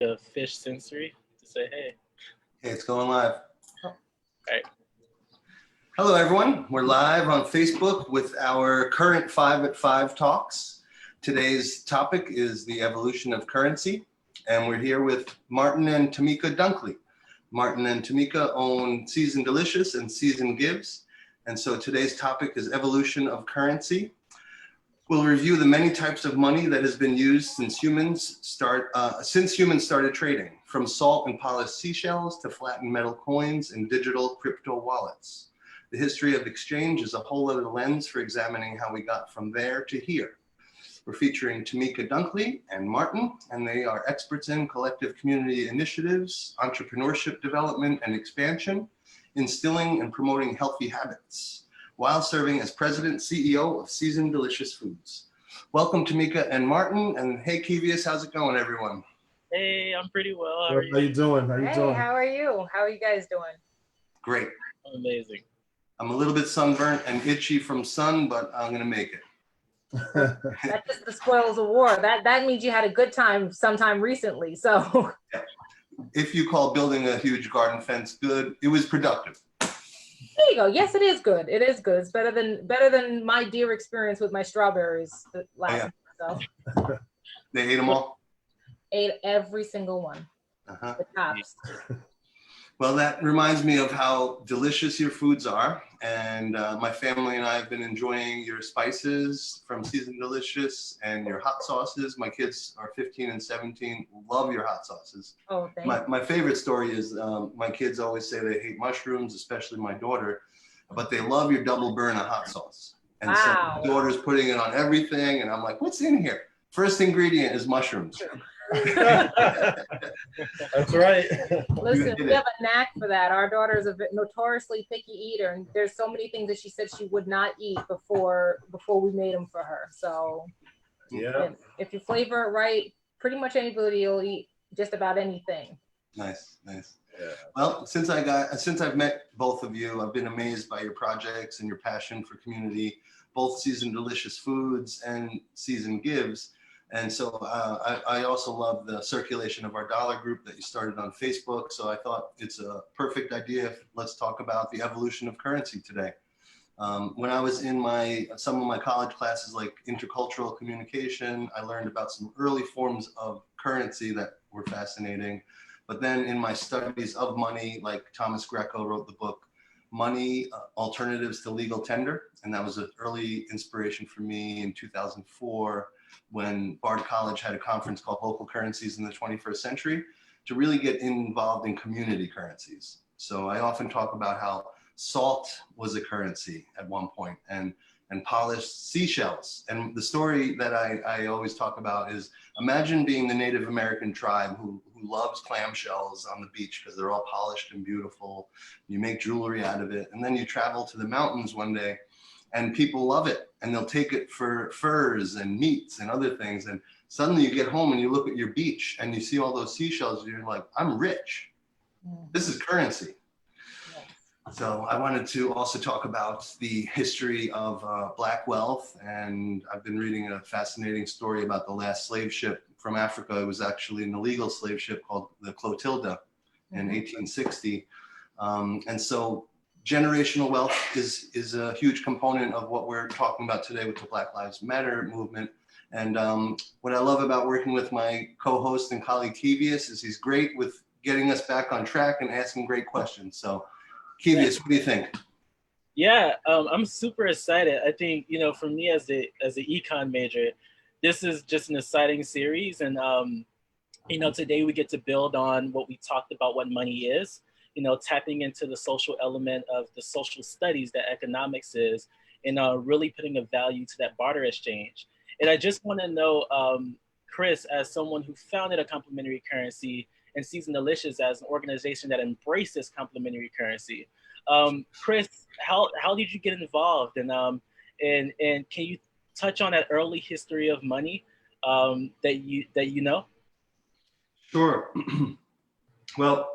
the fish sensory to say hey. Hey, it's going live. All right. Hello, everyone. We're live on Facebook with our current 5 at 5 talks. Today's topic is the evolution of currency, and we're here with Martin and Tamika Dunkley. Martin and Tamika own Seasoned Delicious and Seasoned Gives, and so today's topic is evolution of currency. We'll review the many types of money that has been used since humans started trading, from salt and polished seashells to flattened metal coins and digital crypto wallets. The history of exchange is a whole other lens for examining how we got from there to here. We're featuring Tamika Dunkley and Martin, and they are experts in collective community initiatives, entrepreneurship development and expansion, instilling and promoting healthy habits, while serving as president CEO of Seasoned Delicious Foods. Welcome, Tamika and Martin, and hey, Keyvious, how's it going, everyone? Hey, I'm pretty well. How are you doing? Hey, how are you? How are you guys doing? Great. Amazing. I'm a little bit sunburnt and itchy from sun, but I'm gonna make it. That's just the spoils of war. That means you had a good time sometime recently. So if you call building a huge garden fence good, it was productive. there you go. Yes, it is good. It is good. It's better than my dear experience with my strawberries last week. So They ate them all? Ate every single one. The tops. Well, that reminds me of how delicious your foods are. And my family and I have been enjoying your spices from Seasoned Delicious and your hot sauces. My kids are 15 and 17, love your hot sauces. Oh, thank you. My favorite story is my kids always say they hate mushrooms, especially my daughter, but they love your double burn of hot sauce. And so my daughter's putting it on everything. And I'm like, what's in here? First ingredient is mushrooms. That's right. Listen, we have a knack for that. Our daughter is a notoriously picky eater, and there's so many things that she said she would not eat before we made them for her. So yeah, if you flavor it right, pretty much anybody will eat just about anything. Nice. Yeah. Well, since I've met both of you, I've been amazed by your projects and your passion for community, both Seasoned Delicious Foods and Seasoned Gives. And so I also love the circulation of our dollar group that you started on Facebook. So I thought it's a perfect idea. Let's talk about the evolution of currency today. When I was in some of my college classes, like intercultural communication, I learned about some early forms of currency that were fascinating. But then in my studies of money, like Thomas Greco wrote the book, Money, Alternatives to Legal Tender. And that was an early inspiration for me in 2004. When Bard College had a conference called Local Currencies in the 21st Century to really get involved in community currencies. So I often talk about how salt was a currency at one point and polished seashells. And the story that I always talk about is, imagine being the Native American tribe who loves clamshells on the beach because they're all polished and beautiful. You make jewelry out of it. And then you travel to the mountains one day and people love it, and they'll take it for furs and meats and other things. And suddenly you get home and you look at your beach and you see all those seashells, and you're like, I'm rich. This is currency. So I wanted to also talk about the history of Black wealth. And I've been reading a fascinating story about the last slave ship from Africa. It was actually an illegal slave ship called the Clotilda in 1860. And so generational wealth is a huge component of what we're talking about today with the Black Lives Matter movement. And what I love about working with my co-host and colleague Keyvious is he's great with getting us back on track and asking great questions. So Keyvious, what do you think? Yeah, I'm super excited. I think, for me as an econ major, this is just an exciting series. And, today we get to build on what we talked about, what money is. Tapping into the social element of the social studies that economics is, and really putting a value to that barter exchange. And I just want to know, Chris, as someone who founded a complementary currency and Seasoned Delicious as an organization that embraces complementary currency. Chris, how did you get involved? And can you touch on that early history of money that you know? Sure. Well,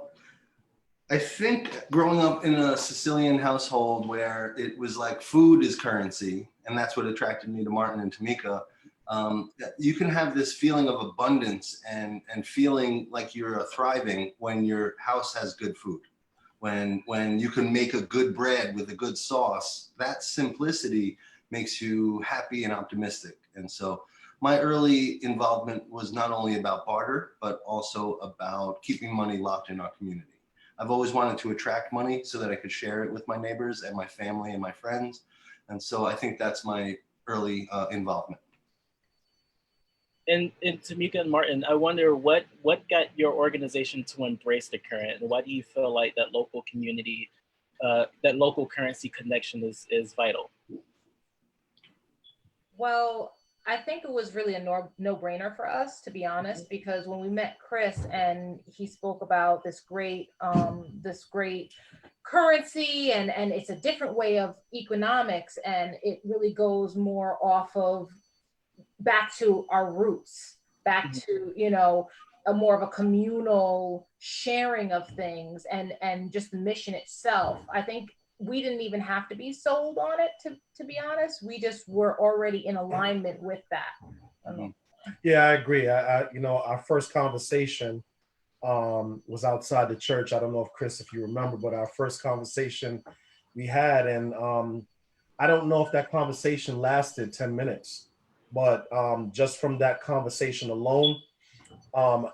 I think growing up in a Sicilian household where it was like food is currency, and that's what attracted me to Martin and Tamika. You can have this feeling of abundance and feeling like you're thriving when your house has good food. When you can make a good bread with a good sauce, that simplicity makes you happy and optimistic. And so my early involvement was not only about barter, but also about keeping money locked in our community. I've always wanted to attract money so that I could share it with my neighbors and my family and my friends. And so I think that's my early involvement. And Tamika and Martin, I wonder what got your organization to embrace the current, and why do you feel like that local community, that local currency connection is vital? Well, I think it was really a no-brainer for us, to be honest, because when we met Chris and he spoke about this great currency and it's a different way of economics, and it really goes more off of back to our roots, back to, you know, a more of a communal sharing of things and just the mission itself. I think we didn't even have to be sold on it, to be honest. We just were already in alignment with that. Yeah, I agree. I you know, our first conversation was outside the church. I don't know if Chris, if you remember, but our first conversation we had, and I don't know if that conversation lasted 10 minutes, but just from that conversation alone,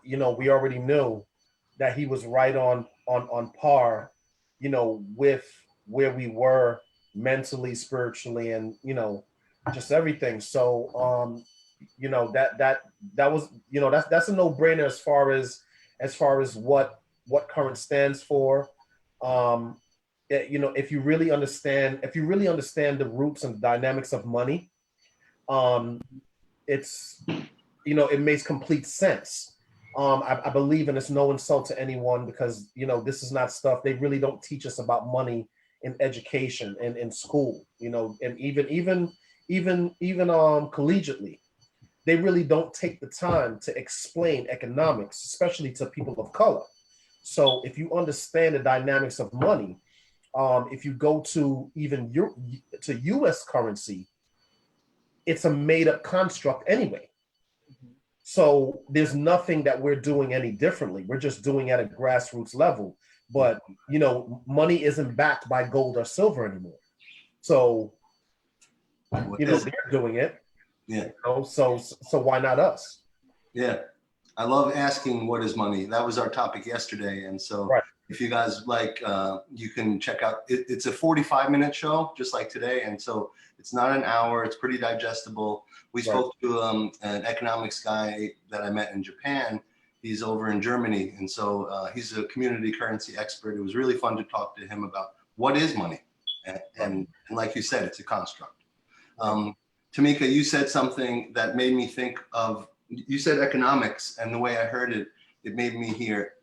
you know, we already knew that he was right on par, you know, with where we were mentally, spiritually, and, you know, just everything. So you know, that was, you know, that's a no-brainer as far as what current stands for. You know, if you really understand the roots and dynamics of money, it's, you know, it makes complete sense. I believe, and it's no insult to anyone, because, you know, this is not stuff they really don't teach us about money in education and in school, you know, and even collegiately, they really don't take the time to explain economics, especially to people of color. So if you understand the dynamics of money, if you go to even to U.S. currency, it's a made-up construct anyway. So there's nothing that we're doing any differently. We're just doing at a grassroots level. But, you know, money isn't backed by gold or silver anymore. So, you know, they're doing it. Yeah. You know, so why not us? Yeah. I love asking what is money. That was our topic yesterday. And so Right. if you guys like, you can check out, it's a 45-minute show, just like today. And so it's not an hour, it's pretty digestible. We spoke to an economics guy that I met in Japan. He's over in Germany. And so he's a community currency expert. It was really fun to talk to him about what is money. And like you said, it's a construct. Tamika, you said something that made me think of, you said economics, and the way I heard it, it made me hear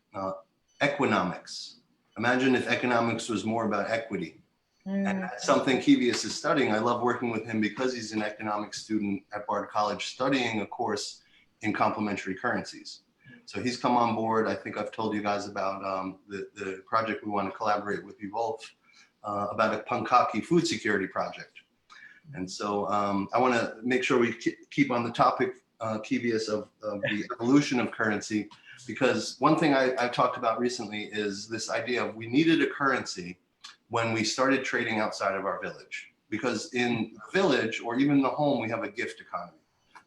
economics. Imagine if economics was more about equity. And that's something Keyvious is studying. I love working with him because he's an economics student at Bard College studying a course in complementary currencies. So he's come on board. I think I've told you guys about the project we want to collaborate with you both about a Pankaki food security project. And so I want to make sure we keep on the topic, Keyvious, of the evolution of currency, because one thing I've talked about recently is this idea of we needed a currency when we started trading outside of our village. Because in the village, or even the home, we have a gift economy.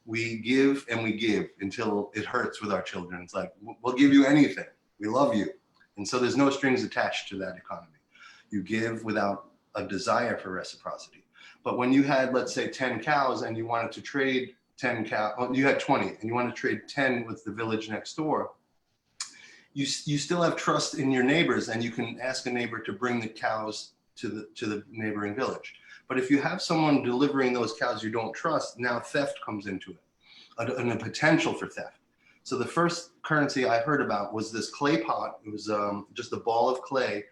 We give and we give until it hurts with our children. It's like, we'll give you anything. We love you. And so there's no strings attached to that economy. You give without a desire for reciprocity. But when you had, let's say, 10 cows and you wanted to trade 10 cows, well, you had 20 and you want to trade 10 with the village next door, you still have trust in your neighbors, and you can ask a neighbor to bring the cows to the neighboring village. But if you have someone delivering those cows you don't trust, now theft comes into it, and a potential for theft. So the first currency I heard about was this clay pot. It was just a ball of clay,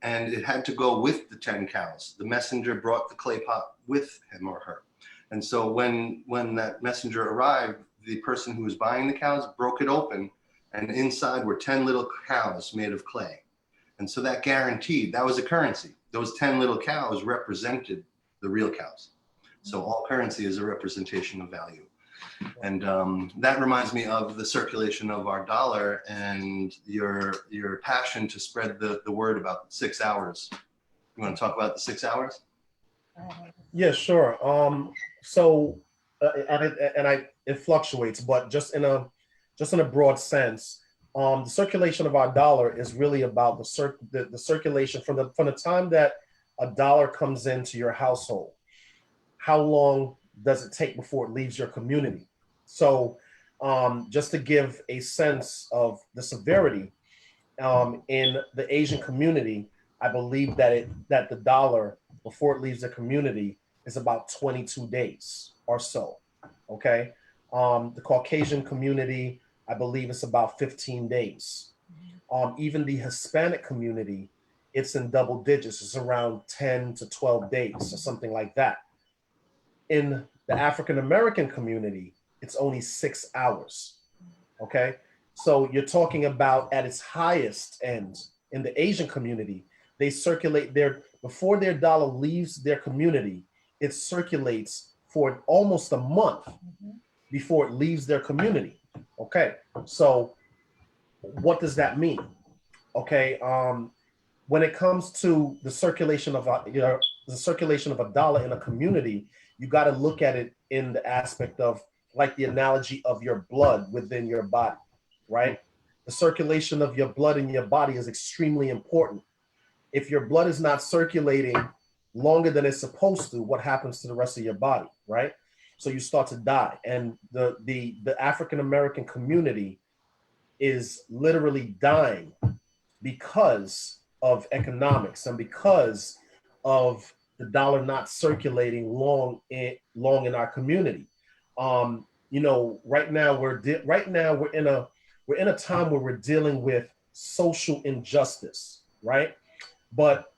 and it had to go with the 10 cows. The messenger brought the clay pot with him or her. And so when that messenger arrived, the person who was buying the cows broke it open, and inside were 10 little cows made of clay. And so that guaranteed, that was a currency. Those 10 little cows represented the real cows. So all currency is a representation of value. And that reminds me of the circulation of our dollar and your passion to spread the word about 6 hours. You want to talk about the 6 hours? Yeah, sure. It fluctuates, but just in a broad sense, the circulation of our dollar is really about the circulation from the time that a dollar comes into your household. How long does it take before it leaves your community? So, just to give a sense of the severity, in the Asian community, I believe that the dollar before it leaves the community is about 22 days or so. Okay. The Caucasian community, I believe it's about 15 days. Even the Hispanic community, it's in double digits. It's around 10 to 12 days or something like that. In the African American community, it's only 6 hours. Okay. So you're talking about at its highest end in the Asian community, they circulate before their dollar leaves their community, it circulates for almost a month before it leaves their community. Okay. So what does that mean? Okay. When it comes to the circulation of a dollar in a community, you got to look at it in the aspect of like the analogy of your blood within your body, right? The circulation of your blood in your body is extremely important. If your blood is not circulating longer than it's supposed to, what happens to the rest of your body, right? So you start to die. And the African American community is literally dying because of economics and because of the dollar not circulating long in our community. Right now we're in a time where we're dealing with social injustice, right? But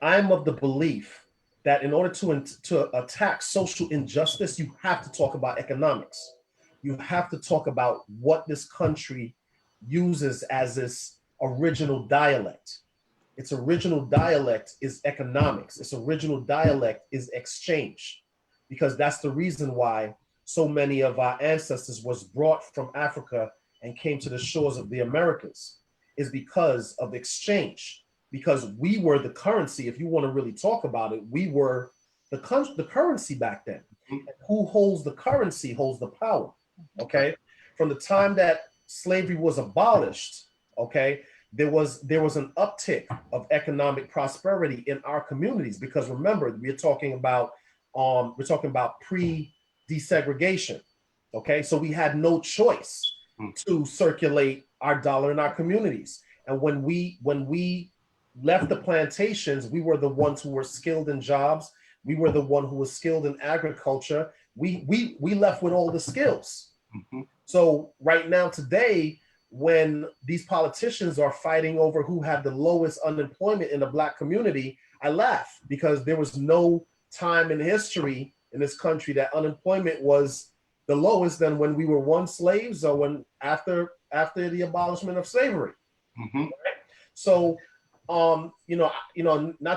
I'm of the belief that in order to attack social injustice, you have to talk about economics. You have to talk about what this country uses as its original dialect. Its original dialect is economics. Its original dialect is exchange, because that's the reason why so many of our ancestors was brought from Africa and came to the shores of the Americas, is because of exchange. Because we were the currency. If you want to really talk about it, we were the currency back then. And who holds the currency holds the power. Okay, from the time that slavery was abolished, okay, there was an uptick of economic prosperity in our communities, because remember, we're talking about pre-desegregation. Okay, so we had no choice to circulate our dollar in our communities. And when we left the plantations, we were the ones who were skilled in jobs. We were the one who was skilled in agriculture. We left with all the skills. So right now, today, when these politicians are fighting over who had the lowest unemployment in the Black community, I laugh, because there was no time in history in this country that unemployment was the lowest than when we were once slaves or when after the abolishment of slavery. Right? So, not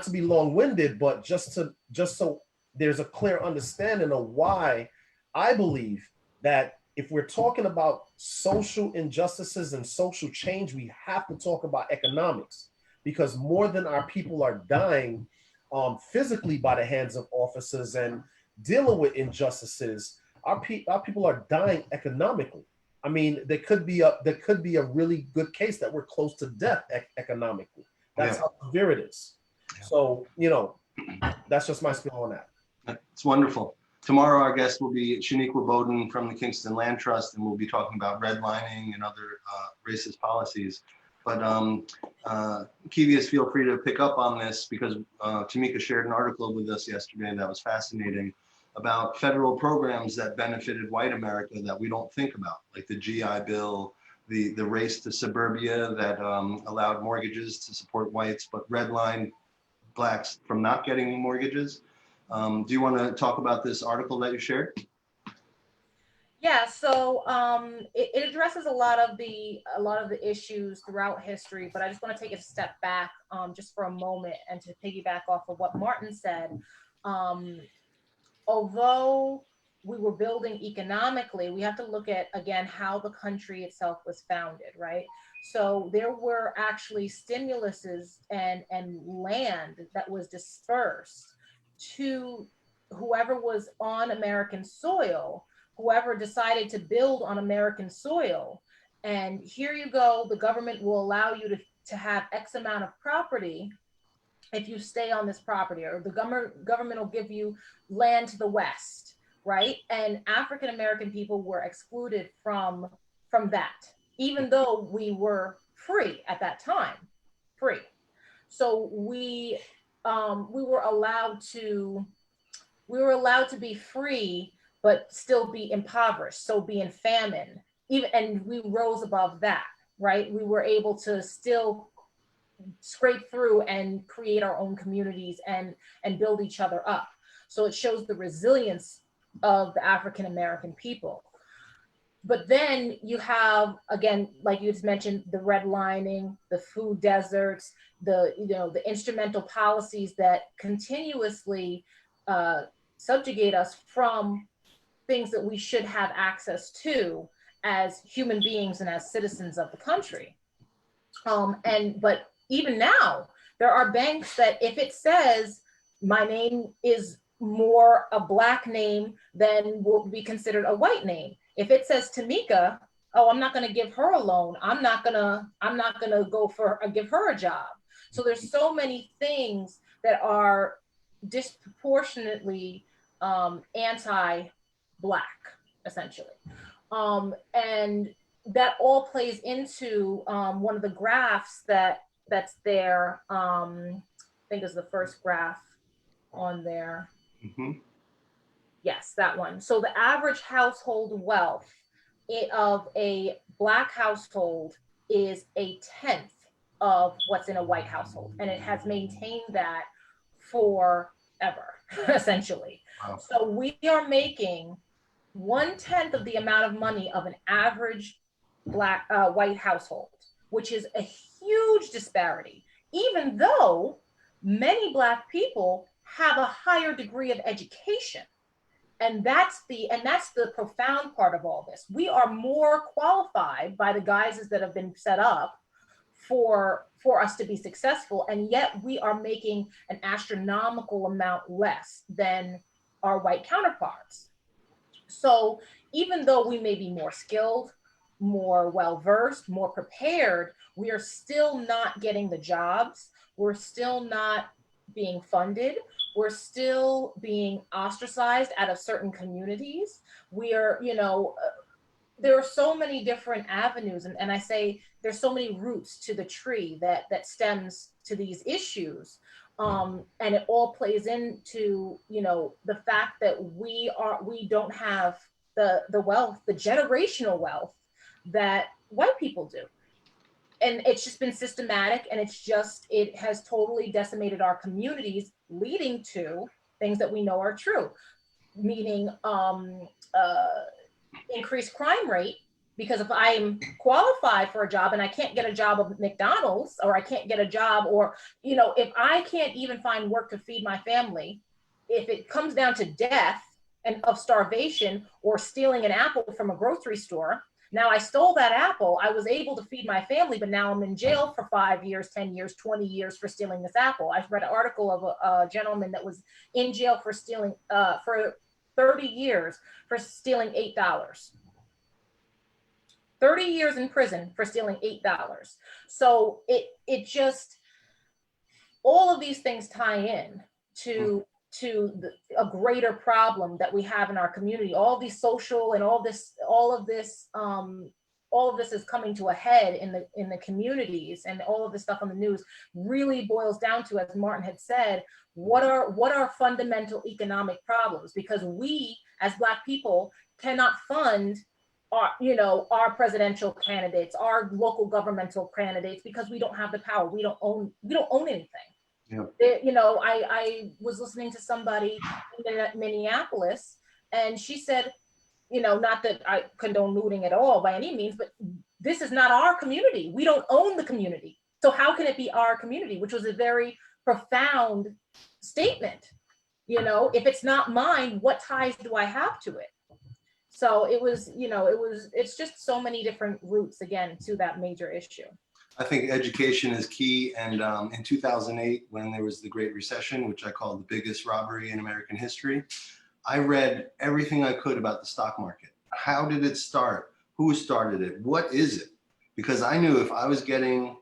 to be long-winded, but just so there's a clear understanding of why I believe that if we're talking about social injustices and social change, we have to talk about economics, because more than our people are dying physically by the hands of officers and dealing with injustices, our people are dying economically. I mean, there could be a really good case that we're close to death economically. That's how severe it is. So, that's just my spiel on that. It's wonderful. Tomorrow, our guest will be Shaniqua Bowden from the Kingston Land Trust, and we'll be talking about redlining and other racist policies. But Keyvious, feel free to pick up on this, because Tamika shared an article with us yesterday that was fascinating about federal programs that benefited white America that we don't think about, like the GI Bill, the race to suburbia that allowed mortgages to support whites, but redlined Blacks from not getting mortgages. Do you want to talk about this article that you shared? Yeah, so it addresses a lot of the issues throughout history, but I just want to take a step back just for a moment and to piggyback off of what Martin said. Although we were building economically, we have to look at, again, how the country itself was founded, right? So there were actually stimuluses and land that was dispersed to whoever was on American soil, whoever decided to build on American soil. And here you go, the government will allow you to have X amount of property if you stay on this property, or the government will give you land to the west, right? And African American people were excluded from that, even though we were free at that time, free. So we were allowed to be free, but still be impoverished, so be in famine. Even, and we rose above that, right? We were able to still scrape through and create our own communities and build each other up. So it shows the resilience of the African American people. But then you have, again, like you just mentioned, the redlining, the food deserts, the instrumental policies that continuously subjugate us from things that we should have access to as human beings and as citizens of the country. But even now, there are banks that if it says my name is more a Black name than will be considered a white name. If it says Tamika, oh, I'm not going to give her a loan. I'm not gonna go for give her a job. So there's so many things that are disproportionately anti-Black, essentially, and that all plays into one of the graphs that's there. I think is the first graph on there. Mm-hmm. Yes, that one. So the average household wealth of a Black household is 1/10 of what's in a white household. And it has maintained that forever, essentially. Wow. So we are making 1/10 of the amount of money of an average white household, which is a huge disparity, even though many Black people have a higher degree of education. And that's the profound part of all this. We are more qualified by the guises that have been set up for us to be successful, and yet we are making an astronomical amount less than our white counterparts. So even though we may be more skilled, more well-versed, more prepared, we are still not getting the jobs. We're still not being funded. We're still being ostracized out of certain communities. We are, there are so many different avenues. And I say there's so many roots to the tree that stems to these issues. And it all plays into, the fact that we don't have the wealth, the generational wealth that white people do. And it's just been systematic, and it has totally decimated our communities, leading to things that we know are true, meaning increased crime rate. Because if I'm qualified for a job and I can't get a job at McDonald's, or I can't get a job, or, if I can't even find work to feed my family, if it comes down to death and of starvation or stealing an apple from a grocery store, now I stole that apple, I was able to feed my family, but now I'm in jail for 5 years, 10 years, 20 years for stealing this apple. I read an article of a gentleman that was in jail for stealing, for 30 years for stealing $8. 30 years in prison for stealing $8. So it just, all of these things tie in to a greater problem that we have in our community. All these social and all of this is coming to a head in the communities, and all of this stuff on the news really boils down to, as Martin had said, what are fundamental economic problems? Because we as Black people cannot fund our presidential candidates, our local governmental candidates, because we don't have the power. We don't own anything. Yeah. I was listening to somebody in Minneapolis, and she said, not that I condone looting at all by any means, but this is not our community. We don't own the community. So how can it be our community? Which was a very profound statement. If it's not mine, what ties do I have to it? So it was, it's just so many different roots again to that major issue. I think education is key. And in 2008, when there was the Great Recession, which I call the biggest robbery in American history, I read everything I could about the stock market. How did it start? Who started it? What is it? Because I knew if I was getting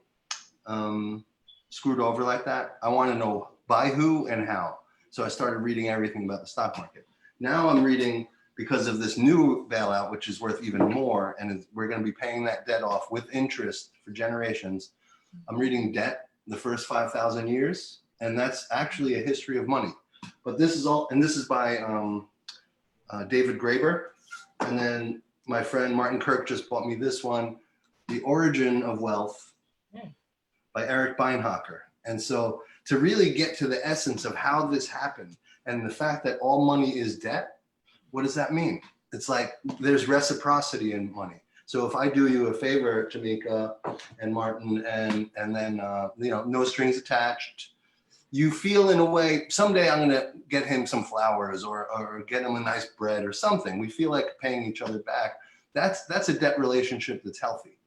screwed over like that, I want to know by who and how. So I started reading everything about the stock market. Now I'm reading, because of this new bailout, which is worth even more, and we're going to be paying that debt off with interest for generations. I'm reading Debt, the First 5,000 Years, and that's actually a history of money. But this is all, and this is by David Graeber. And then my friend Martin Kirk just bought me this one, The Origin of Wealth by Eric Beinhocker. And so to really get to the essence of how this happened and the fact that all money is debt, what does that mean? It's like there's reciprocity in money. So if I do you a favor, Tamika and Martin, and then no strings attached, you feel in a way, someday I'm gonna get him some flowers or get him a nice bread or something. We feel like paying each other back. That's a debt relationship that's healthy.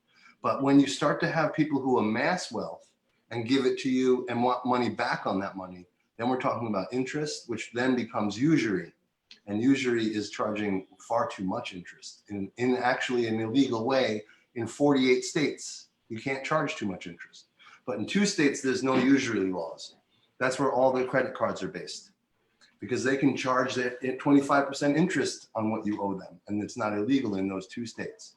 But when you start to have people who amass wealth and give it to you and want money back on that money, then we're talking about interest, which then becomes usury. And usury is charging far too much interest in actually an illegal way in 48 states. You can't charge too much interest. But in 2 states, there's no usury laws. That's where all the credit cards are based, because they can charge that 25% interest on what you owe them. And it's not illegal in those 2 states.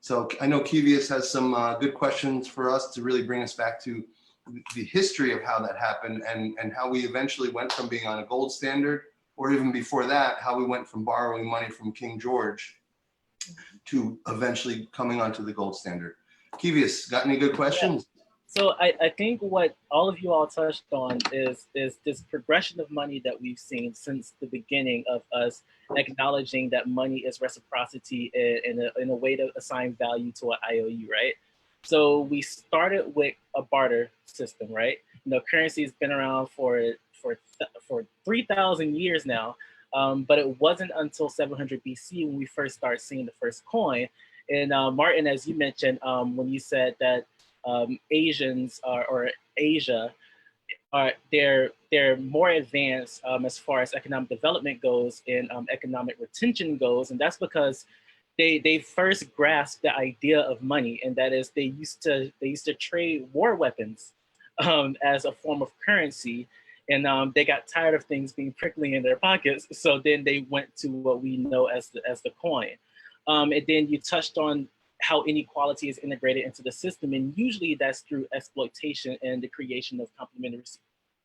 So I know Keyvious has some good questions for us to really bring us back to the history of how that happened and how we eventually went from being on a gold standard, or even before that, how we went from borrowing money from King George to eventually coming onto the gold standard. Keyvious, got any good questions? Yeah. So I think what all of you all touched on is this progression of money that we've seen since the beginning of us acknowledging that money is reciprocity in a way to assign value to an IOU, right? So we started with a barter system, right? Currency has been around for 3,000 years now, but it wasn't until 700 BC when we first started seeing the first coin. And Martin, as you mentioned, when you said that Asians or Asia they're more advanced as far as economic development goes and economic retention goes, and that's because they first grasped the idea of money, and that is they used to trade war weapons as a form of currency, and they got tired of things being prickly in their pockets, so then they went to what we know as the coin. And then you touched on how inequality is integrated into the system, and usually that's through exploitation, and the creation of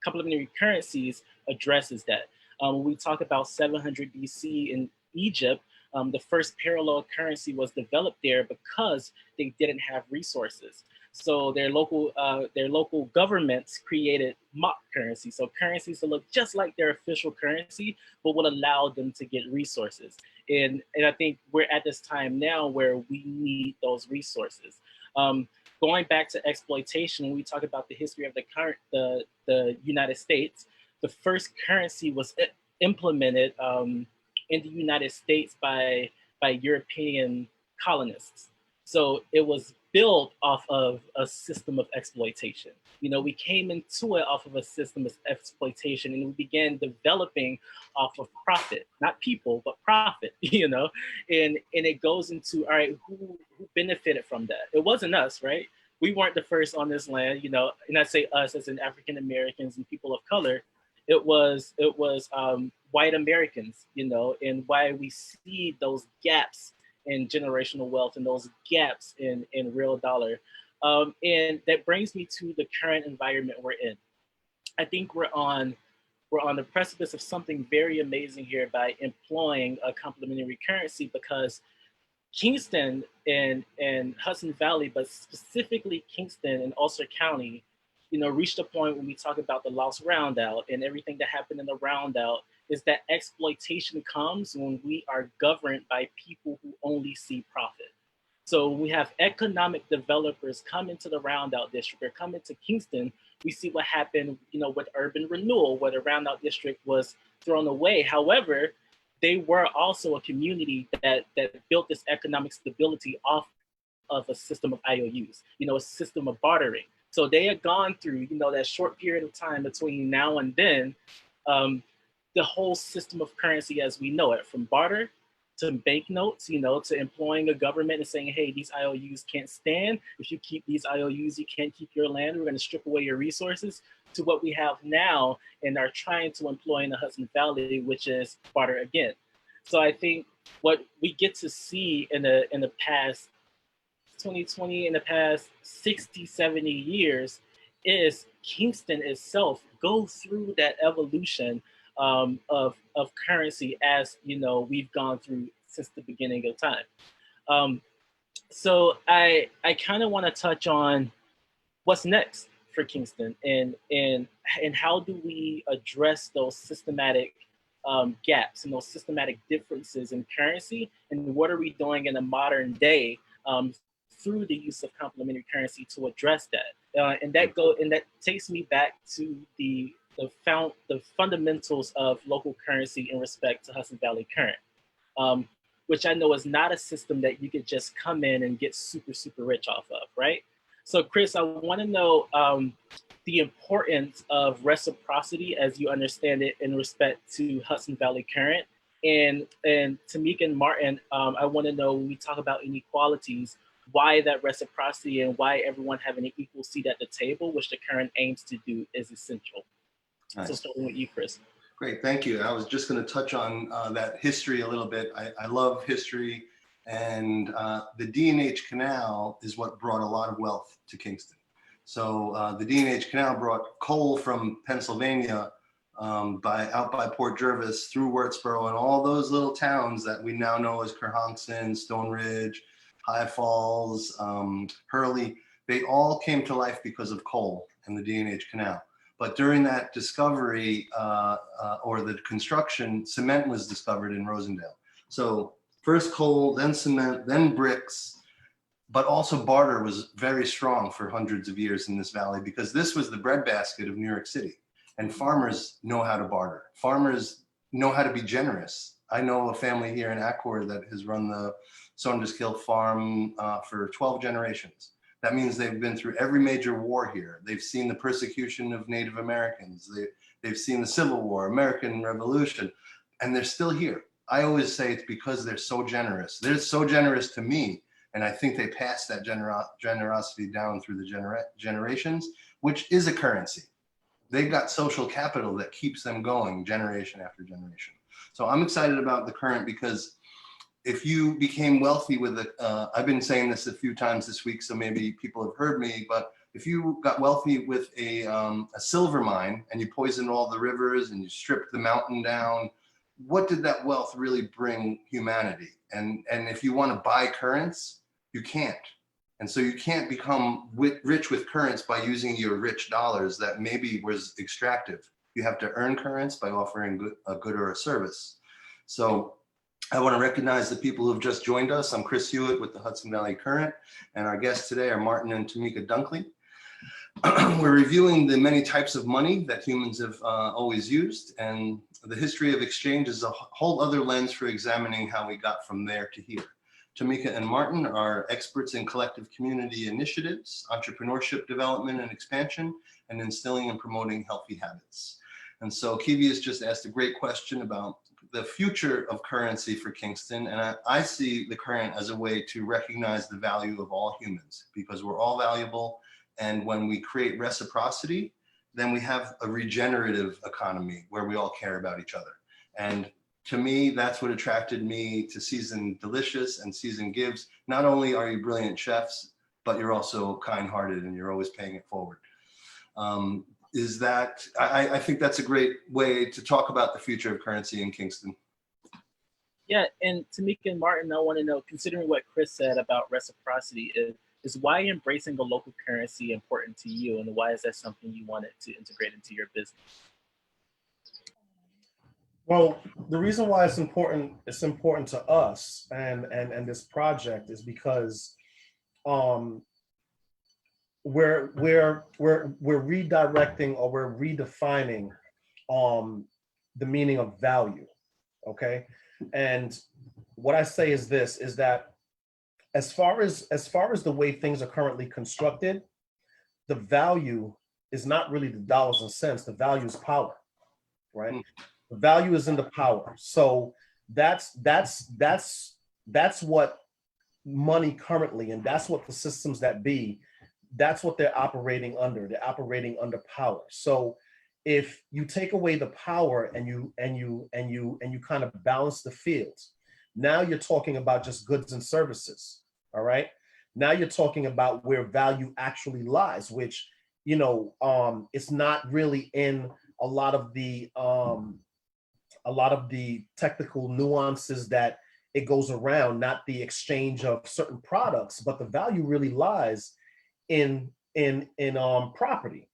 complementary currencies addresses that. When we talk about 700 BC in Egypt, the first parallel currency was developed there because they didn't have resources. So their local governments created mock currency, so currencies that look just like their official currency, but would allow them to get resources. And I think we're at this time now where we need those resources. Going back to exploitation, when we talk about the history of the United States, the first currency was implemented in the United States by European colonists. So it was built off of a system of exploitation. We came into it off of a system of exploitation, and we began developing off of profit, not people, but profit, and it goes into, all right, who benefited from that? It wasn't us, right? We weren't the first on this land, and I say us as in African Americans and people of color. It was white Americans, and why we see those gaps in generational wealth and those gaps in real dollar. And that brings me to the current environment we're in. I think we're on the precipice of something very amazing here by employing a complementary currency, because Kingston and Hudson Valley, but specifically Kingston and Ulster County, reached a point when we talk about the lost roundout and everything that happened in the roundout, is that exploitation comes when we are governed by people who only see profit. So when we have economic developers come into the roundout district or come into Kingston, we see what happened, with urban renewal, where the roundout district was thrown away. However, they were also a community that built this economic stability off of a system of IOUs, a system of bartering. So they had gone through, that short period of time between now and then, the whole system of currency as we know it, from barter to banknotes, to employing a government and saying, hey, these IOUs can't stand. If you keep these IOUs, you can't keep your land. We're going to strip away your resources, to what we have now and are trying to employ in the Hudson Valley, which is barter again. So I think what we get to see in the past 2020, in the past 60, 70 years, is Kingston itself go through that evolution of currency as we've gone through since the beginning of time. So I kind of want to touch on what's next for Kingston, and how do we address those systematic gaps and those systematic differences in currency, and what are we doing in the modern day through the use of complementary currency to address that? And that takes me back to the fundamentals of local currency in respect to Hudson Valley Current, which I know is not a system that you could just come in and get super, super rich off of, right? So Chris, I want to know the importance of reciprocity as you understand it in respect to Hudson Valley Current. And Tamika and Martin, I want to know, when we talk about inequalities, why that reciprocity and why everyone having an equal seat at the table, which the Current aims to do, is essential. Nice. So starting with you, Chris. Great, thank you. I was just going to touch on that history a little bit. I love history, and the D&H Canal is what brought a lot of wealth to Kingston. So the D&H Canal brought coal from Pennsylvania out by Port Jervis through Wurtsboro and all those little towns that we now know as Kerhonkson, Stone Ridge, High Falls, Hurley. They all came to life because of coal and the D&H Canal. But during that discovery or the construction, cement was discovered in Rosendale. So first coal, then cement, then bricks, but also barter was very strong for hundreds of years in this valley, because this was the breadbasket of New York City. And farmers know how to barter. Farmers know how to be generous. I know a family here in Accord that has run the Saunderskill farm for 12 generations. That means they've been through every major war here. They've seen the persecution of Native Americans. They've seen the Civil War, American Revolution, and they're still here. I always say it's because they're so generous. They're so generous to me, and I think they pass that generosity down through the generations, which is a currency. They've got social capital that keeps them going generation after generation. So I'm excited about the Current, because if you became wealthy with it, I've been saying this a few times this week, so maybe people have heard me, but if you got wealthy with a silver mine and you poisoned all the rivers and you stripped the mountain down, what did that wealth really bring humanity? And if you want to buy currents, you can't. And so you can't become rich with currents by using your rich dollars that maybe was extractive. You have to earn currents by offering a good or a service. So I want to recognize the people who have just joined us. I'm Chris Hewitt with the Hudson Valley Current, and our guests today are Martin and Tamika Dunkley. We're reviewing the many types of money that humans have always used, and the history of exchange is a whole other lens for examining how we got from there to here. Tamika and Martin are experts in collective community initiatives, entrepreneurship development and expansion, and instilling and promoting healthy habits. And so Keyvious just asked a great question about the future of currency for Kingston. And I see the Current as a way to recognize the value of all humans, because we're all valuable. And when we create reciprocity, then we have a regenerative economy where we all care about each other. And to me, that's what attracted me to Seasoned Delicious and Seasoned Gives. Not only are you brilliant chefs, but you're also kind-hearted and you're always paying it forward. I think that's a great way to talk about the future of currency in Kingston. Yeah, and Tamika and Martin, I want to know, considering what Chris said about reciprocity, is why embracing a local currency important to you, and why is that something you wanted to integrate into your business? Well, the reason why it's important to us and this project is because we're redirecting, or we're redefining the meaning of value. okay? And what I say is this, is that as far as the way things are currently constructed, the value is not really the dollars and cents. The value is power, right? The value is in the power. So that's what money currently, and that's what the systems that be, that's what they're operating under. They're operating under power. So if you take away the power and you kind of balance the fields, now you're talking about just goods and services. All right. Now you're talking about where value actually lies, which, it's not really in a lot of the technical nuances that it goes around, not the exchange of certain products, but the value really lies in property.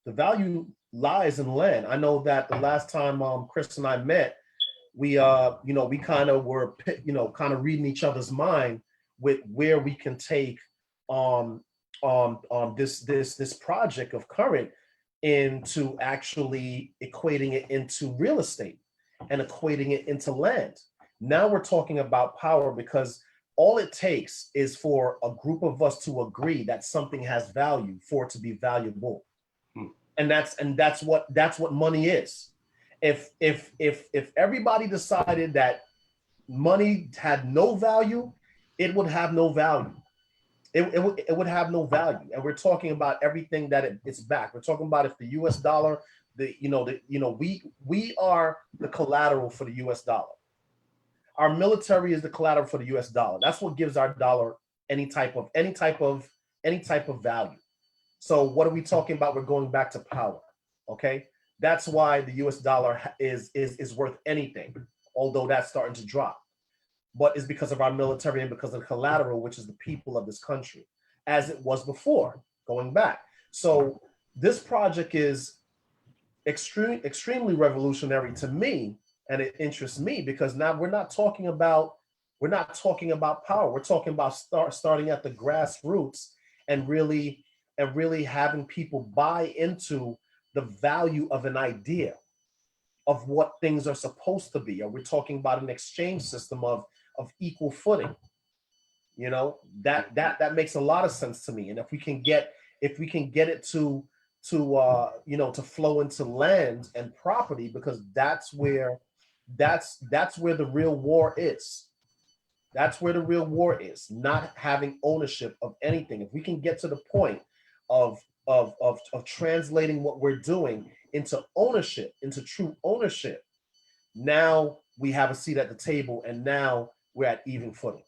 The value lies in land. I know that the last time Chris and I met, we kind of were kind of reading each other's mind with where we can take this project of current into actually equating it into real estate and equating it into land. Now we're talking about power, because all it takes is for a group of us to agree that something has value for it to be valuable. And that's what money is. If everybody decided that money had no value, it would have no value. It would have no value. And we're talking about everything that it's back. We're talking about if the US dollar, we are the collateral for the US dollar. Our military is the collateral for the US dollar. That's what gives our dollar any type of value. So what are we talking about? We're going back to power. Okay. That's why the US dollar is worth anything, although that's starting to drop. But it's because of our military and because of the collateral, which is the people of this country, as it was before, going back. So this project is extremely revolutionary to me, and it interests me because now we're not talking about power. We're talking about starting at the grassroots and really having people buy into the value of an idea of what things are supposed to be. Or we're talking about an exchange system of equal footing. That makes a lot of sense to me. And if we can get it to flow into land and property, because that's where the real war is. That's where the real war is, not having ownership of anything. If we can get to the point of translating what we're doing into ownership, into true ownership, now we have a seat at the table, and now we're at even footing.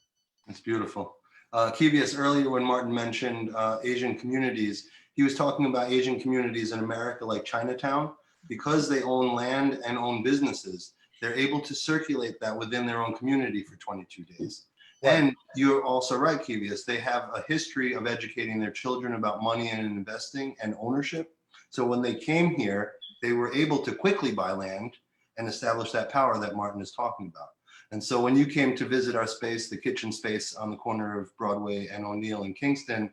It's beautiful. Keyvious, earlier when Martin mentioned Asian communities, he was talking about Asian communities in America like Chinatown. Because they own land and own businesses, they're able to circulate that within their own community for 22 days. Right. And you're also right, Keyvious, they have a history of educating their children about money and investing and ownership. So when they came here, they were able to quickly buy land and establish that power that Martin is talking about. And so when you came to visit our space, the kitchen space on the corner of Broadway and O'Neill in Kingston,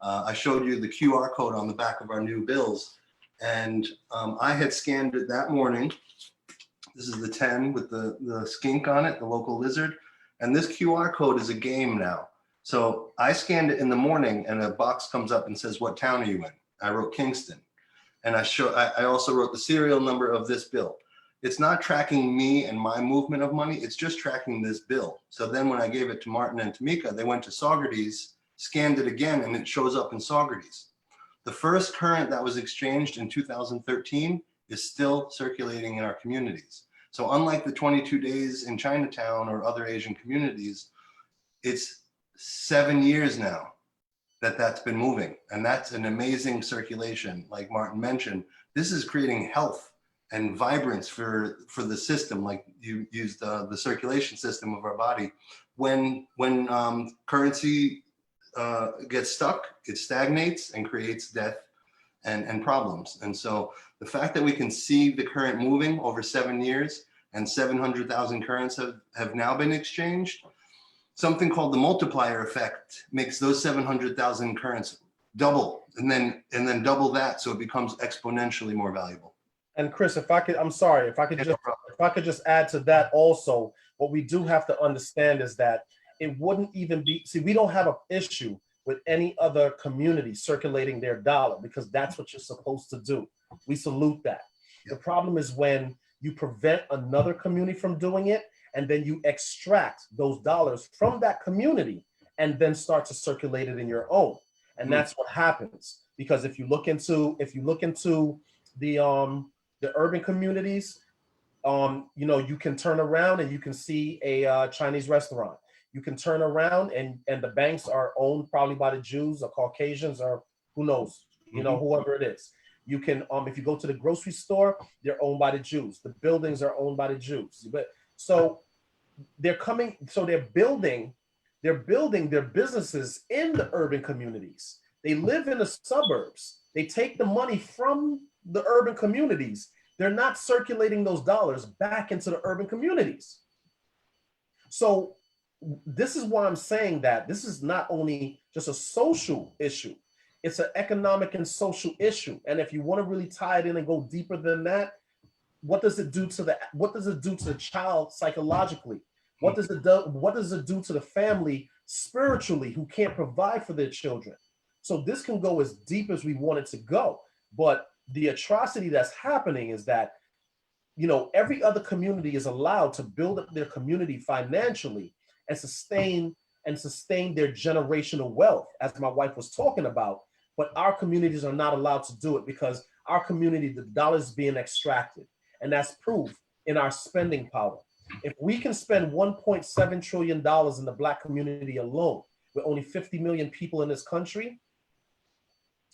I showed you the QR code on the back of our new bills. And I had scanned it that morning. This is the 10 with the skink on it, the local lizard. And this QR code is a game now. So I scanned it in the morning and a box comes up and says, what town are you in? I wrote Kingston. And I also wrote the serial number of this bill. It's not tracking me and my movement of money. It's just tracking this bill. So then when I gave it to Martin and Tamika, they went to Saugerties, scanned it again, and it shows up in Saugerties. The first current that was exchanged in 2013 is still circulating in our communities. So unlike the 22 days in Chinatown or other Asian communities, it's 7 years now that's been moving. And that's an amazing circulation. Like Martin mentioned, this is creating health and vibrance for the system, like you used the circulation system of our body. When currency gets stuck, it stagnates and creates death and problems. And so the fact that we can see the current moving over 7 years and 700,000 currents have now been exchanged, something called the multiplier effect makes those 700,000 currents double and then double that, so it becomes exponentially more valuable. And Chris, if I could, I'm sorry, if I could just add to that also, what we do have to understand is that it wouldn't even be, see, we don't have an issue with any other community circulating their dollar because that's what you're supposed to do. We salute that. The problem is when you prevent another community from doing it, and then you extract those dollars from that community and then start to circulate it in your own. And that's what happens. Because if you look into the urban communities, you know, you can turn around and you can see a Chinese restaurant. You can turn around and the banks are owned probably by the Jews or Caucasians or who knows, you know, whoever it is. You can, if you go to the grocery store, they're owned by the Jews. The buildings are owned by the Jews. But so they're coming, so they're building their businesses in the urban communities. They live in the suburbs. They take the money from the urban communities. They're not circulating those dollars back into the urban communities. So this is why I'm saying that this is not only just a social issue, it's an economic and social issue. And if you want to really tie it in and go deeper than that, what does it do to the child psychologically? What does it do to the family spiritually who can't provide for their children? So this can go as deep as we want it to go. But the atrocity that's happening is that, you know, every other community is allowed to build up their community financially and sustain their generational wealth, as my wife was talking about. But our communities are not allowed to do it because our community, the dollar is being extracted. And that's proof in our spending power. If we can spend $1.7 trillion in the Black community alone, with only 50 million people in this country,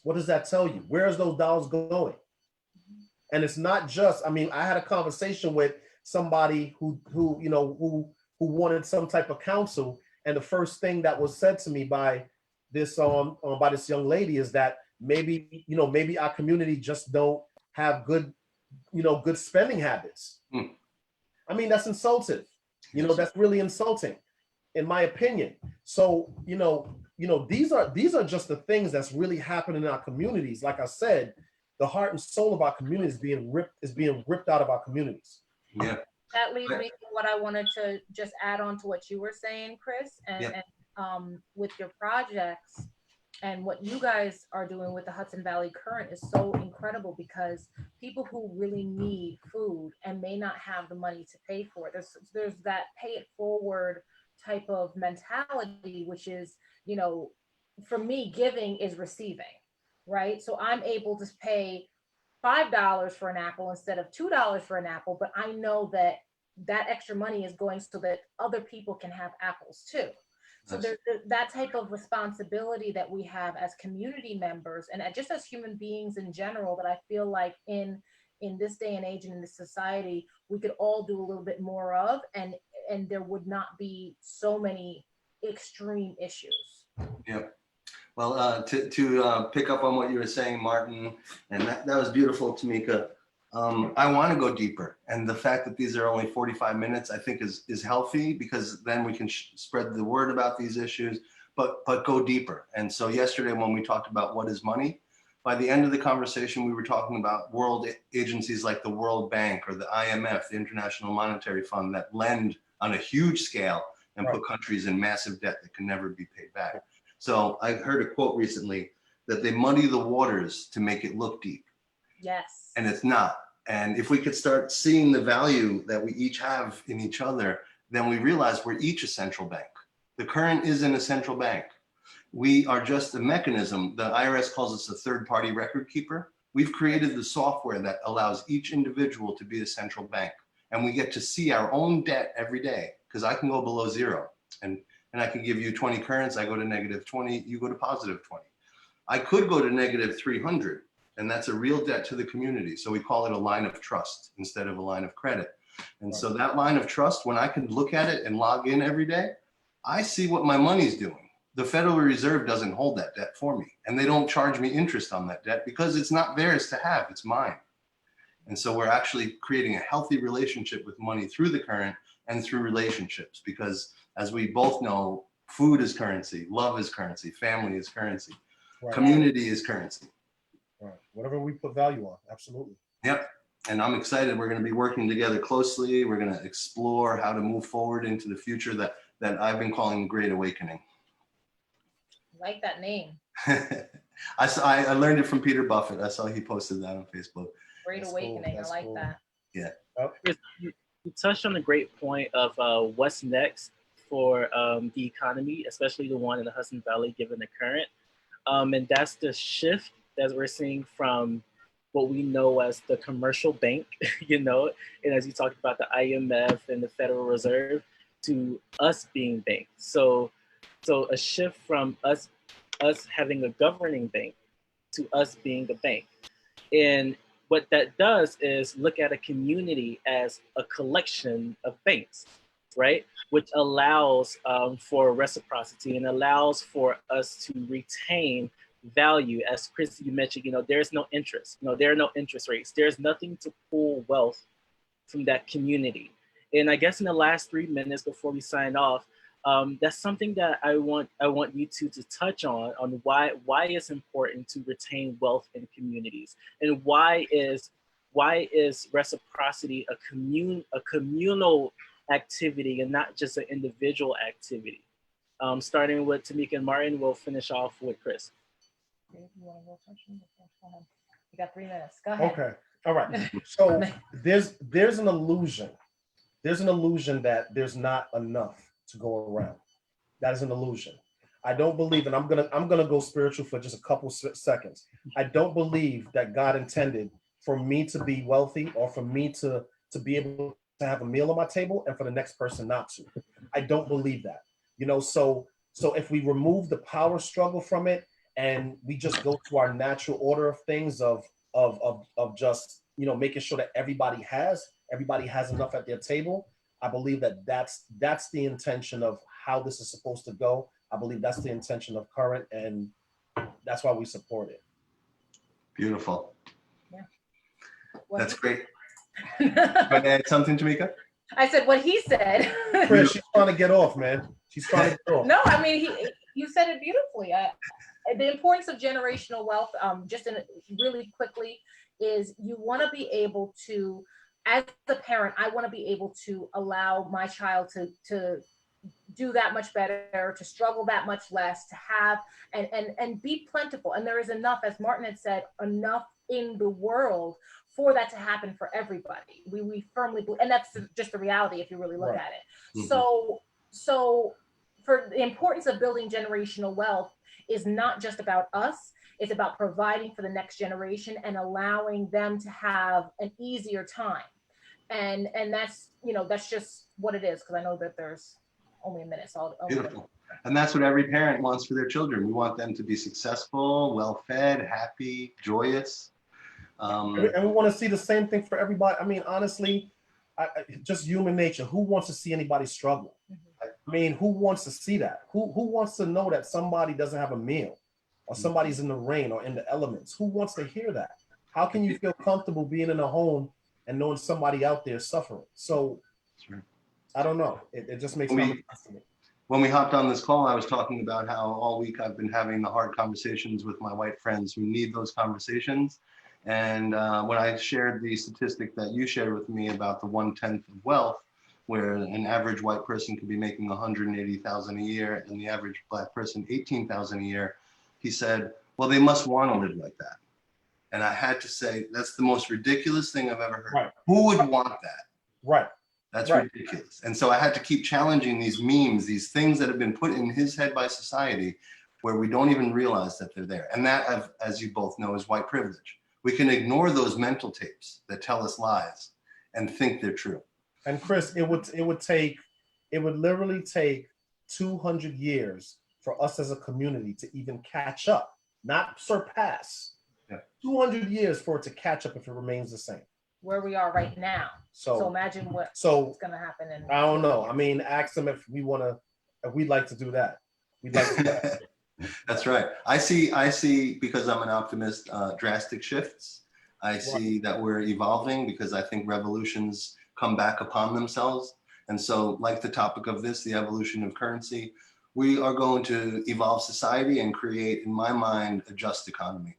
what does that tell you? Where is those dollars going? And it's not just, I mean, I had a conversation with somebody who wanted some type of counsel. And the first thing that was said to me by this young lady is that maybe our community just don't have good spending habits. I mean, that's insulting. You know, that's really insulting, in my opinion. So, these are just the things that's really happening in our communities. Like I said, the heart and soul of our community is being ripped out of our communities. Yeah. That leads me to what I wanted to just add on to what you were saying, Chris, and with your projects and what you guys are doing with the Hudson Valley Current is so incredible because people who really need food and may not have the money to pay for it, there's that pay it forward type of mentality, which is, for me, giving is receiving, right? So I'm able to pay $5 for an apple instead of $2 for an apple, but I know that that extra money is going so that other people can have apples too. So there's that type of responsibility that we have as community members and just as human beings in general that I feel like in this day and age and in this society, we could all do a little bit more of, and there would not be so many extreme issues. Yeah. Well, to pick up on what you were saying, Martin, and that was beautiful, Tamika. I want to go deeper, and the fact that these are only 45 minutes, I think, is healthy because then we can spread the word about these issues, but go deeper. And so yesterday, when we talked about what is money, by the end of the conversation, we were talking about world agencies like the World Bank or the IMF, the International Monetary Fund, that lend on a huge scale and put countries in massive debt that can never be paid back. So I heard a quote recently that they muddy the waters to make it look deep. Yes. And it's not. And if we could start seeing the value that we each have in each other, then we realize we're each a central bank. The current isn't a central bank. We are just a mechanism. The IRS calls us a third-party record keeper. We've created the software that allows each individual to be a central bank. And we get to see our own debt every day because I can go below zero. And I can give you 20 currents. I go to negative 20, you go to positive 20. I could go to negative 300, and that's a real debt to the community. So we call it a line of trust instead of a line of credit. And so that line of trust, when I can look at it and log in every day, I see what my money's doing. The Federal Reserve doesn't hold that debt for me, and they don't charge me interest on that debt because it's not theirs to have, it's mine. And so we're actually creating a healthy relationship with money through the current and through relationships, because as we both know, food is currency, love is currency, family is currency, community is currency. Right. Whatever we put value on, absolutely. Yep. And I'm excited. We're going to be working together closely. We're going to explore how to move forward into the future that I've been calling the Great Awakening. Like that name. I learned it from Peter Buffett. I saw he posted that on Facebook. Great Awakening. Cool. I like cool. that. Yeah. Chris, you touched on a great point of what's next for the economy, especially the one in the Hudson Valley, given the current. And that's the shift that we're seeing from what we know as the commercial bank, and as you talked about the IMF and the Federal Reserve, to us being banks. So a shift from us having a governing bank to us being a bank. And what that does is look at a community as a collection of banks, right? Which allows for reciprocity and allows for us to retain value. As Chris, you mentioned, there's no interest. There are no interest rates. There's nothing to pull wealth from that community. And I guess in the last 3 minutes before we sign off, that's something that I want you two to touch on why it's important to retain wealth in communities, and why is reciprocity a communal activity and not just an individual activity. Starting with Tamika and Martin, we'll finish off with Chris. You got 3 minutes. Go ahead. Okay. All right. So there's an illusion. There's an illusion that there's not enough to go around. That is an illusion. I don't believe, and I'm gonna go spiritual for just a couple seconds. I don't believe that God intended for me to be wealthy or for me to be able to have a meal on my table and for the next person not to. I don't believe that. So if we remove the power struggle from it and we just go to our natural order of things of just making sure that everybody has enough at their table, I believe that that's the intention of how this is supposed to go. I believe that's the intention of current, and that's why we support it. Beautiful. Yeah. That's great. Want to add something, Tamika? I said what he said. Chris, she's trying to get off, man. She's trying to get off. No, I mean, you said it beautifully. The importance of generational wealth, really quickly, is you want to be able to, as a parent, I want to be able to allow my child to do that much better, to struggle that much less, to have and be plentiful. And there is enough, as Martin had said, enough in the world for that to happen for everybody. We firmly believe, and that's just the reality if you really look at it. Mm-hmm. So for the importance of building generational wealth is not just about us. It's about providing for the next generation and allowing them to have an easier time. And that's, that's just what it is, because I know that there's only a minute. So Beautiful. And that's what every parent wants for their children. We want them to be successful, well-fed, happy, joyous. And we want to see the same thing for everybody. I mean, honestly, just human nature. Who wants to see anybody struggle? Mm-hmm. I mean, who wants to see that? Who wants to know that somebody doesn't have a meal, or somebody's in the rain or in the elements? Who wants to hear that? How can you feel comfortable being in a home and knowing somebody out there suffering? So I don't know. It just makes sense to me. When we hopped on this call, I was talking about how all week I've been having the hard conversations with my white friends who need those conversations. And when I shared the statistic that you shared with me about the 1/10 of wealth, where an average white person could be making $180,000 a year and the average black person $18,000 a year, he said, well, they must want to live like that. And I had to say, that's the most ridiculous thing I've ever heard. Right. Who would want that? Right. That's ridiculous. And so I had to keep challenging these memes, these things that have been put in his head by society where we don't even realize that they're there. And that, as you both know, is white privilege. We can ignore those mental tapes that tell us lies and think they're true. And Chris, it would literally take 200 years for us as a community to even catch up, not surpass. Yeah. 200 years for it to catch up if it remains the same. Where we are right now. So imagine what's going to happen. I don't know. I mean, ask them if we'd like to do that. We'd like to do that. That's right. I see, because I'm an optimist, drastic shifts. I see that we're evolving because I think revolutions come back upon themselves. And so, like the topic of this, the evolution of currency, we are going to evolve society and create, in my mind, a just economy.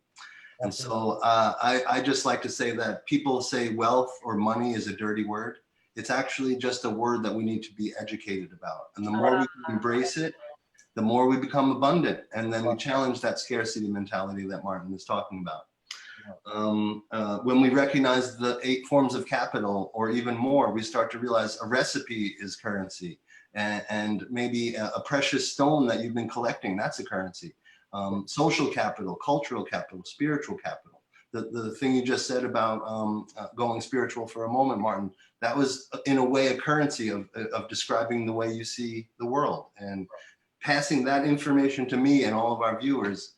And so I just like to say that people say wealth or money is a dirty word. It's actually just a word that we need to be educated about. And the more we can embrace it, the more we become abundant. And then we challenge that scarcity mentality that Martin is talking about. When we recognize the 8 forms of capital or even more, we start to realize a recipe is currency, and maybe a precious stone that you've been collecting, that's a currency. Social capital, cultural capital, spiritual capital. The thing you just said about going spiritual for a moment, Martin, that was in a way a currency of describing the way you see the world. And passing that information to me and all of our viewers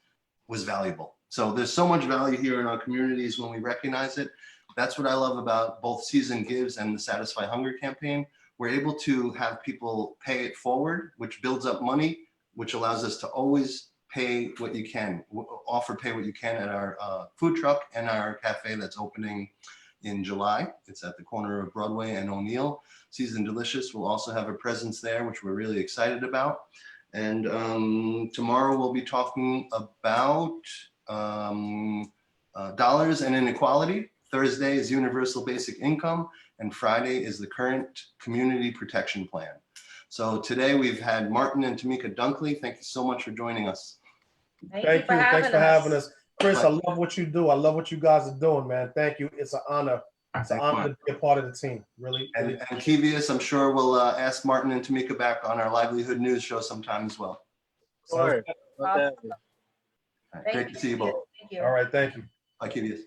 was valuable. So there's so much value here in our communities when we recognize it. That's what I love about both Season Gives and the Satisfy Hunger campaign. We're able to have people pay it forward, which builds up money, which allows us to always pay what you can, pay what you can at our food truck and our cafe that's opening in July. It's at the corner of Broadway and O'Neill. Season Delicious will also have a presence there, which we're really excited about. And tomorrow we'll be talking about dollars and inequality. Thursday is universal basic income, and Friday is the current community protection plan. So today we've had Martin and Tamika Dunkley. Thank you so much for joining us. Thank you. Thanks for having us. Chris, I love what you do. I love what you guys are doing, man. Thank you. It's an honor. It's an honor to be a part of the team. Really. And Keyvious, I'm sure we'll ask Martin and Tamika back on our Livelihood News show sometime as well. Sure. Great to see you both. Thank you. All right, thank you. Bye, Keyvious.